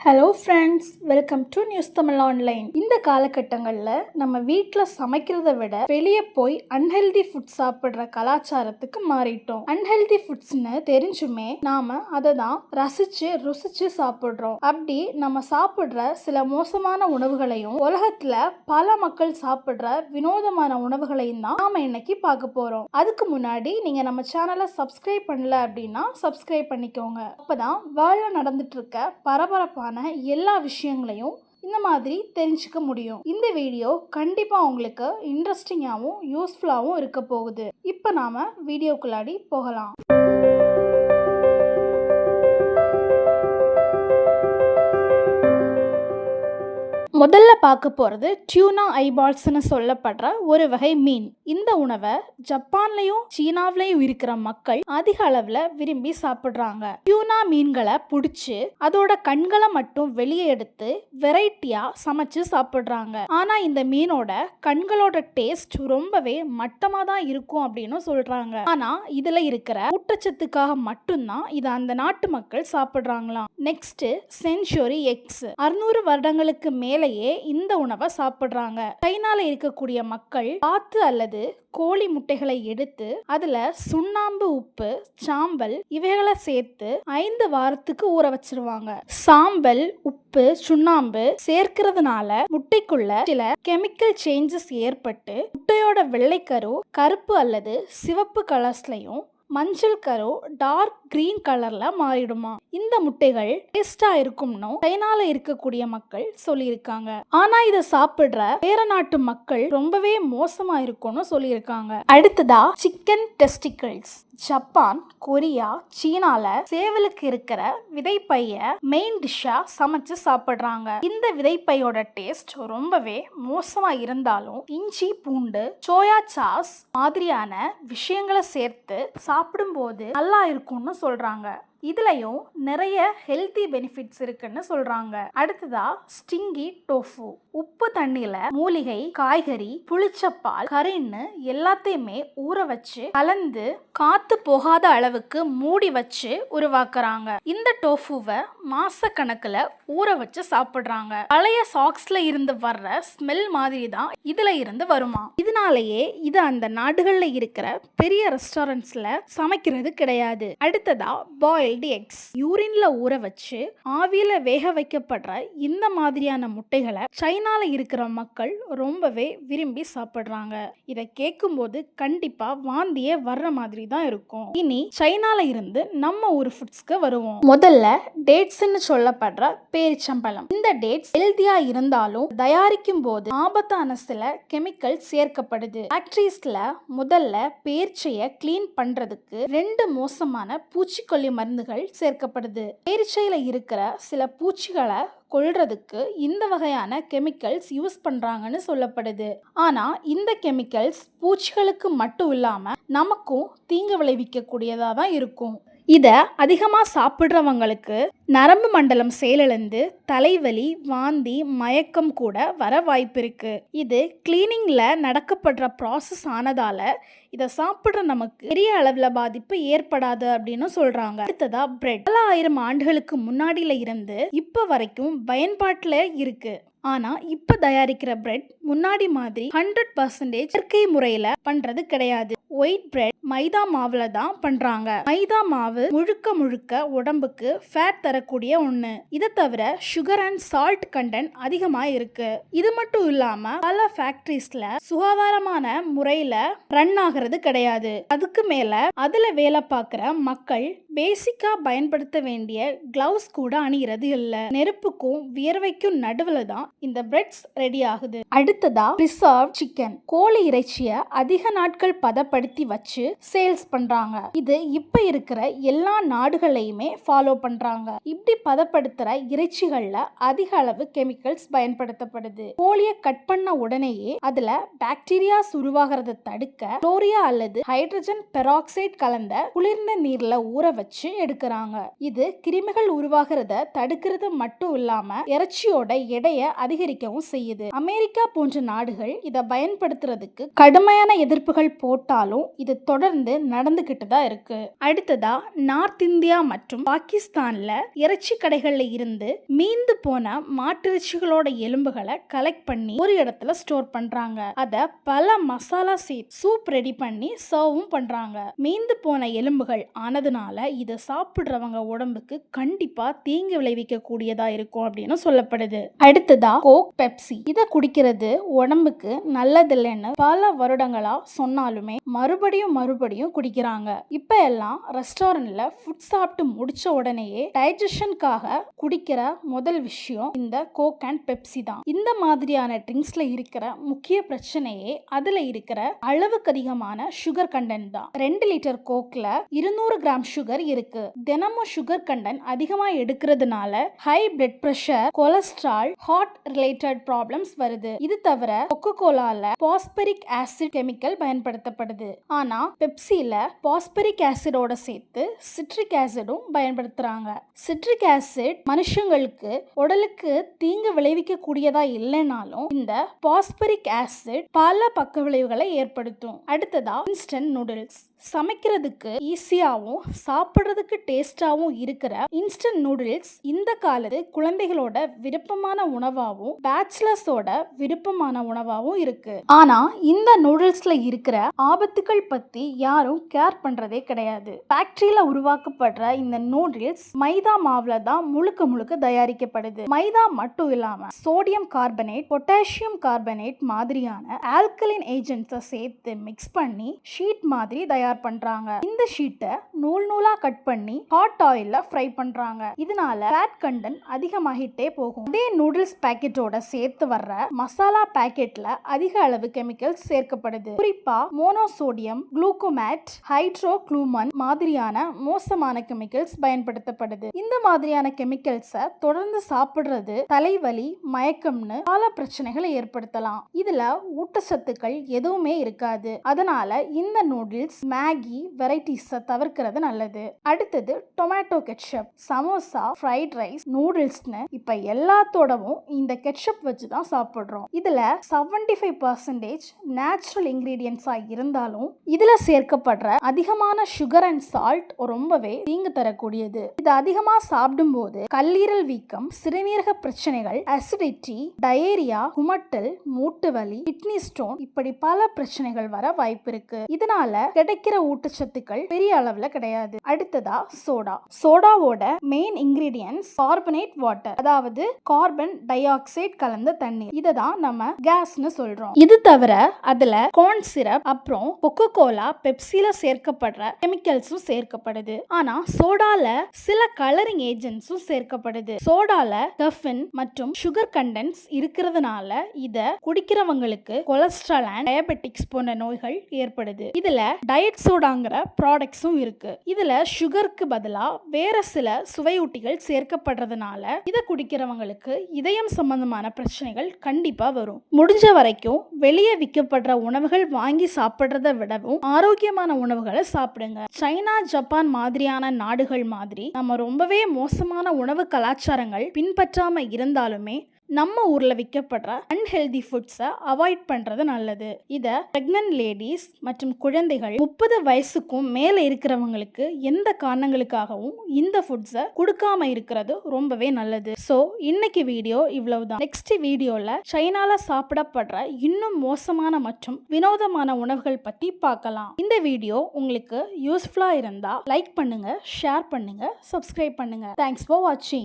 Hello friends, welcome to news Tamil online. இந்த காலகட்டங்களில் நம்ம வீட்டில் சமைக்கிறத விட வெளியே போய் அன்ஹெல்தி ஃபுட் சாப்பிட்ற கலாச்சாரத்துக்கு மாறிட்டோம். அன்ஹெல்தி ஃபுட்ஸ்னு தெரிஞ்சுமே நாம அதை தான் ரசிச்சு ருசிச்சு சாப்பிட்றோம். அப்படி நம்ம சாப்பிட்ற சில மோசமான உணவுகளையும் உலகத்துல பல மக்கள் சாப்பிட்ற வினோதமான உணவுகளையும் தான் நாம இன்னைக்கு பார்க்க போறோம். அதுக்கு முன்னாடி நீங்க நம்ம சேனலை சப்ஸ்கிரைப் பண்ணல அப்படின்னா சப்ஸ்கிரைப் பண்ணிக்கோங்க. அப்பதான் வேர்ல்ட்ல நடந்துட்டு இருக்க பரபரப்பான எல்லா விஷயங்களையும் இந்த மாதிரி தெரிஞ்சுக்க முடியும். இந்த வீடியோ கண்டிப்பா உங்களுக்கு இன்ட்ரெஸ்டிங்காகவும் யூஸ்ஃபுல்லாகவும் இருக்க போகுது. இப்போ நாம வீடியோக்குள்ளாடி போகலாம். முதல்ல பார்க்க போகிறது டியூனா ஐபால்ஸ்னு சொல்லப்படுற ஒரு வகை மீன். இந்த உணவை ஜப்பான்லையும் சீனாவிலையும் இருக்கிற மக்கள் அதிக அளவில் விரும்பி சாப்பிட்றாங்க. டியூனா மீன்களை பிடிச்சி அதோட கண்களை மட்டும் வெளியே எடுத்து வெரைட்டியாக சமைச்சு சாப்பிட்றாங்க. ஆனால் இந்த மீனோட கண்களோட டேஸ்ட் ரொம்பவே மட்டமாக தான் இருக்கும் அப்படின்னு சொல்கிறாங்க. ஆனால் இதில் இருக்கிற ஊட்டச்சத்துக்காக மட்டும்தான் இதை அந்த நாட்டு மக்கள் சாப்பிட்றாங்களாம். Next century X. 600 வருடங்களுக்கு மேலே இந்த உணவை சாப்பிடுறாங்க. சைனால இருக்கக்கூடிய மக்கள் பாத்து அல்லது கோழி முட்டைகளை எடுத்து அதுல சுண்ணாம்பு, உப்பு, சாம்பல் இவைகளை சேர்த்து 5 வாரத்துக்கு ஊற வச்சிருவாங்க. சாம்பல், உப்பு, சுண்ணாம்பு சேர்க்கிறதுனால முட்டைக்குள்ள சில கெமிக்கல் சேஞ்சஸ் ஏற்பட்டு முட்டையோட வெள்ளைக்கரு கருப்பு அல்லது சிவப்பு கலர்ஸ்லயும் மஞ்சள் கரு டார்க் கிரீன் கலர்ல மாறிடுமா. இந்த முட்டைகள் டேஸ்டா இருக்கும்னு சைனால இருக்கக்கூடிய மக்கள் சொல்லியிருக்காங்க. ஆனா இதை சாப்பிடுற வேற நாட்டு மக்கள் ரொம்பவே மோசமா இருக்கும்னு சொல்லியிருக்காங்க. அடுத்ததா சிக்கன் டெஸ்டிகிள்ஸ். ஜப்பான், கொரியா, சீனால சேவலுக்கு இருக்கிற விதைப்பைய மெயின் டிஷ்ஷா சமைச்சு சாப்பிடுறாங்க. இந்த விதைப்பையோட டேஸ்ட் ரொம்பவே மோசமா இருந்தாலும் இஞ்சி, பூண்டு, சோயா சாஸ் மாதிரியான விஷயங்களை சேர்த்து சாப்பிடும்போது நல்லா இருக்கும்னு சொல்றாங்க. இதுலயும் நிறைய ஹெல்தி பெனிஃபிட்ஸ் இருக்குன்னு சொல்றாங்க. அடுத்ததா ஸ்டிங்கி டோஃபு. உப்பு தண்ணியில மூலிகை, காய்கறி, புளிச்சப்பால், கறின்னு எல்லாத்தையுமே ஊற வச்சு கலந்து காத்து போகாத அளவுக்கு மூடி வச்சு உருவாக்குறாங்க. இந்த டோஃபுவை மாசக்கணக்குல ஊற வச்சு சாப்பிடுறாங்க. பழைய சாக்ஸ்ல இருந்து வர்ற ஸ்மெல் மாதிரி தான் இதுல இருந்து வருமா. இதனாலேயே இது அந்த நாடுகள்ல இருக்கிற பெரிய ரெஸ்டாரண்ட்ஸ்ல சமைக்கிறது கிடையாது. அடுத்ததா பாயில்டு எக்ஸ். யூரின்ல ஊற வச்சு ஆவியில வேக வைக்கப்படுற இந்த மாதிரியான முட்டைகளை சைனால இருக்கிற மக்கள் ரொம்பவே விரும்பி சாப்பிடுறாங்க. இதை கேட்கும் போது கண்டிப்பா வாந்தியே வர்ற மாதிரி தான் இருக்கும். இனி சைனால இருந்து நம்ம ஊர் ஃபுட்ஸ்க்கு வருவோம். முதல்ல டேட்ஸ்ன்னு சொல்லப்படுற பேரிச்சம்பழம். இந்த டேட்ஸ் ஹெல்தியா இருந்தாலும் தயாரிக்கும் போது ஆபத்தான சில கெமிக்கல் சேர்க்கப்படுது. ஃபேக்டரிஸ்ல முதல்ல பேரிச்சைய கிளீன் பண்றதுக்கு 2 மோசமான பூச்சிக்கொல்லி மருந்துகள் சேர்க்கப்படுது. பேரிச்சையில இருக்கிற சில பூச்சிகளை கொல்றதுக்கு இந்த வகையான கெமிக்கல்ஸ் யூஸ் பண்றாங்கன்னு சொல்லப்படுது. ஆனா இந்த கெமிக்கல்ஸ் பூச்சிகளுக்கு மட்டும் இல்லாம நமக்கும் தீங்கு விளைவிக்க கூடியதா தான் இருக்கும். இதை அதிகமாக சாப்பிட்றவங்களுக்கு நரம்பு மண்டலம் செயலிழந்து தலைவலி, வாந்தி, மயக்கம் கூட வர வாய்ப்பு இருக்கு. இது கிளீனிங்ல நடக்கப்படுற ப்ராசஸ் ஆனதால இதை சாப்பிட்ற நமக்கு பெரிய அளவில் பாதிப்பு ஏற்படாது அப்படின்னு சொல்றாங்க. அடுத்ததா பிரெட். பல ஆயிரம் ஆண்டுகளுக்கு முன்னாடியில இருந்து இப்போ வரைக்கும் பயன்பாட்டில் இருக்கு. ஆனா இப்ப தயாரிக்கிற பிரெட் முன்னாடி மாதிரி 100% இயற்கை முறையில பண்றது கிடையாது. ஒயிட் பிரெட் மைதா மாவுல தான் பண்றாங்க. மைதா மாவு முழுக்க முழுக்க உடம்புக்கு ஃபேட் தரக்கூடிய ஒண்ணு. இதை தவிர சுகர் அண்ட் சால்ட் கண்டென்ட் அதிகமா இருக்கு. இது மட்டும் இல்லாம பல ஃபேக்டரிஸ்ல சுகாதாரமான முறையில ரன் ஆகிறது கிடையாது. அதுக்கு மேல அதுல வேலை பார்க்கிற மக்கள் பேசிக்கா பயன்படுத்த வேண்டிய கிளவுஸ் கூட அணிகிறது இல்ல. நெருப்புக்கும் வியர்வைக்கும் நடுவுல தான் இந்த பிரெட்ஸ் ரெடி ஆகுது. அடுத்ததா ப்ரிசர்வ் சிக்கன். கோழி இறைச்சிய அதிக நாட்கள் பதப்படுத்தி வச்சு சேல்ஸ் பண்றாங்க. இது இப்ப இருக்கிற எல்லா நாடுகளையுமே ஃபாலோ பண்றாங்க. இப்படி பதப்படுத்துற இறைச்சிகள்ல அதிக அளவு கெமிக்கல்ஸ் பயன்படுத்தப்படுது. கோழியை கட் பண்ண உடனேயே அதுல பாக்டீரியாஸ் உருவாகிறத தடுக்க குளோரியா அல்லது ஹைட்ரஜன் பெராக்சைடு கலந்த குளிர்ந்த நீர்ல ஊற வச்சு வச்சு எடுக்கிறாங்க. இது கிருமிகள் உருவாகிறத தடுக்கிறது மட்டும் இல்லாம இறைச்சியோட எடையை அதிகரிக்கவும் செய்யுது. அமெரிக்கா போன்ற நாடுகள் இதை பயன்படுத்துறதுக்கு கடுமையான எதிர்ப்புகள் போட்டாலும் இது தொடர்ந்து நடந்துகிட்டு தான் இருக்கு. அடுத்ததா நார்த் இந்தியா மற்றும் பாகிஸ்தான்ல இறைச்சி கடைகள்ல இருந்து மீந்து போன மாட்டிறைச்சிகளோட எலும்புகளை கலெக்ட் பண்ணி ஒரு இடத்துல ஸ்டோர் பண்றாங்க. அத பல மசாலா சேர்த்து சூப் ரெடி பண்ணி சர்வும் பண்றாங்க. மீந்து போன எலும்புகள் ஆனதுனால இதை சாப்பிடுறவங்க உடம்புக்கு கண்டிப்பா தீங்கு விளைவிக்க கூடியதா இருக்கும் அப்படின்னு சொல்லப்படுது. அடுத்ததா கோக், பெப்சி. இதை குடிக்கிறது உடம்புக்கு நல்லதில்லைன்னு பல வருடங்களா சொன்னாலுமே மறுபடியும் குடிக்கிறாங்க. இப்ப எல்லாம் ரெஸ்டாரண்ட்ல ஃபுட் சாப்பிட்டு முடிச்ச உடனேயே டைஜஷனுக்காக குடிக்கிற முதல் விஷயம் இந்த கோக் அண்ட் பெப்சி தான். இந்த மாதிரியான ட்ரிங்க்ஸ்ல இருக்கிற முக்கிய பிரச்சனையே அதுல இருக்கிற அளவுக்கு அதிகமான சுகர் கண்டென்ட் தான். 2 லிட்டர் கோக்ல 200 கிராம் சுகர் இருக்கு. தினமும் சுகர் கண்டென்ட் அதிகமா எடுக்கிறதுனால high blood pressure, cholesterol, heart related problems வருது. இது தவிர கொக்கோ கோலால பாஸ்பரிக் ஆசிட் கெமிக்கல் பயன்படுத்தப்படுது. ஆனா பெப்சில பாஸ்பரிக் ஆசிடோட சேர்த்து சிட்ரிக் ஆசிடும் பயன்படுத்துறாங்க. சிட்ரிக் ஆசிட் மனுஷங்களுக்கு உடலுக்கு தீங்கு விளைவிக்க கூடியதா இல்லைனாலும் இந்த பாஸ்பரிக் ஆசிட் பல பக்க விளைவுகளை ஏற்படுத்தும். அடுத்ததா இன்ஸ்டன்ட் நூடுல்ஸ். சமைக்கிறதுக்கு ஈஸியாவும் சாப்பிடுறதுக்கு டேஸ்டாவும் இருக்கிற இன்ஸ்டன்ட் நூடுல்ஸ் இந்த காலத்து குழந்தைகளோட விருப்பமான உணவாகவும் பேச்சுலர்ஸோட விருப்பமான உணவாகவும் இருக்கு. ஆனா இந்த நூடுல்ஸ்ல இருக்கிற ஆபத்துகள் பத்தி யாரும் கேர் பண்றதே கிடையாது. ஃபேக்டரியில உருவாக்கப்படுற இந்த நூடுல்ஸ் மைதா மாவுல தான் முழுக்க தயாரிக்கப்படுது. மைதா மட்டும் இல்லாம சோடியம் கார்பனேட், பொட்டாசியம் கார்பனேட் மாதிரியான ஆல்கலின் ஏஜென்ட்ஸை சேர்த்து மிக்ஸ் பண்ணி ஷீட் மாதிரி தயார் பண்றாங்க. இந்த ஷீட்டை நூலா கட் பண்ணி ஹாட் ஆயில்ல ஃப்ரை பண்றாங்க. இதனால ஃபேட் கண்டென்ட் அதிகமாகிட்டே போகும். அதே நூடுல்ஸ் பாக்கெட்டோட சேர்த்து வர்ற மசாலா பாக்கெட்ல அதிக அளவு கெமிக்கல்ஸ் சேர்க்கப்படுது. குறிப்பா மோனோசோடியம் குளூக்கோமேட், ஹைட்ரோகுளூமன் மாதிரியான மோசமான கெமிக்கல்ஸ் பயன்படுத்தப்படுது. இந்த மாதிரியான கெமிக்கல்ஸை தொடர்ந்து சாப்பிடுறது தலைவலி, மயக்கம்னு பல பிரச்சனைகளை ஏற்படுத்தலாம். இதுல ஊட்டச்சத்துக்கள் எதுவுமே இருக்காது. அதனால இந்த நூடுல்ஸ், மேகி வெரைட்டிஸை தவிர்க்கிறது நல்லது. அடுத்தது tomato ketchup. Samosa, fried rice, நூடுல்ஸ்னு இப்ப எல்லாத்தோடவும் இந்த கெட்சப் வச்சு தான் சாப்பிடுறோம். இதுல 75% நேச்சுரல் இன்கிரீடியன்ஸா இருந்தாலும் இதுல சேர்க்கப்படுற அதிகமான சுகர் அண்ட் சால்ட் ரொம்பவே தீங்கு தரக்கூடியது. இது அதிகமா சாப்பிடும் போது கல்லீரல் வீக்கம், சிறுநீரக பிரச்சனைகள், அசிடிட்டி, டயேரியா, குமட்டல், மூட்டு வலி, கிட்னி ஸ்டோன் இப்படி பல பிரச்சனைகள் வர வாய்ப்பு இருக்கு. இதனால கிடைக்கிற ஊட்டச்சத்துக்கள் பெரிய அளவுல கிடையாது. அடுத்ததா சோடா. சோடாவோட மெயின் இன்கிரீடியன்ஸ் கார்பனேட் வாட்டர், அதாவது கார்பன் டை ஆக்சைடு கலந்த தண்ணீர். இததான் நம்ம கேஸ்னு சொல்றோம். இது தவிர அதுல கார்ன் சிரப், அப்புறம் கொக்கோ கோலா, பெப்சில சேர்க்கப்படுற கெமிக்கல்ஸும் சேர்க்கப்படுது. ஆனா சோடால சில கலரிங் ஏஜென்ட்ஸும் சேர்க்கப்படுது. சோடால கஃபின் மற்றும் சுகர் கண்டென்ட்ஸ் இருக்கிறதுனால இத குடிக்கிறவங்களுக்கு கொலஸ்ட்ரால் அண்ட் டயபெட்டிக்ஸ் போன்ற நோய்கள் ஏற்படுது. இதுல டயட் சோடாங்கிற ப்ராடக்ட்ஸும் இருக்கு. இதுல சுகருக்கு பதிலா வேற சில சுவையூட்டிகள் சேர்க்கப்படுறதுனால இதை குடிக்கிறவங்களுக்கு இதயம் சம்பந்தமான பிரச்சனைகள் கண்டிப்பா வரும். முடிஞ்ச வரைக்கும் வெளியே விற்கப்படுற உணவுகள் வாங்கி சாப்பிடுறத விடவும் ஆரோக்கியமான உணவுகளை சாப்பிடுங்க. சைனா, ஜப்பான் மாதிரியான நாடுகள் மாதிரி நம்ம ரொம்பவே மோசமான உணவு கலாச்சாரங்கள் பின்பற்றாம இருந்தாலுமே நம்ம ஊர்ல விற்கப்படுற அன்ஹெல்தி ஃபுட்ஸை அவாய்ட் பண்றது நல்லது. இதை பிரெக்னன்ட் லேடிஸ் மற்றும் குழந்தைகள் 30 வயசுக்கும் மேல இருக்கிறவங்களுக்கு எந்த காரணங்களுக்காகவும் இந்த ஃபுட்ஸை கொடுக்காம இருக்கிறது ரொம்பவே நல்லது. ஸோ இன்னைக்கு வீடியோ இவ்வளவுதான். நெக்ஸ்ட் வீடியோல சைனால சாப்பிடப்படுற இன்னும் மோசமான மற்றும் வினோதமான உணவுகள் பத்தி பார்க்கலாம். இந்த வீடியோ உங்களுக்கு யூஸ்ஃபுல்லா இருந்தா லைக் பண்ணுங்க, ஷேர் பண்ணுங்க, சப்ஸ்கிரைப் பண்ணுங்க. தேங்க்ஸ் ஃபார் வாட்சிங்.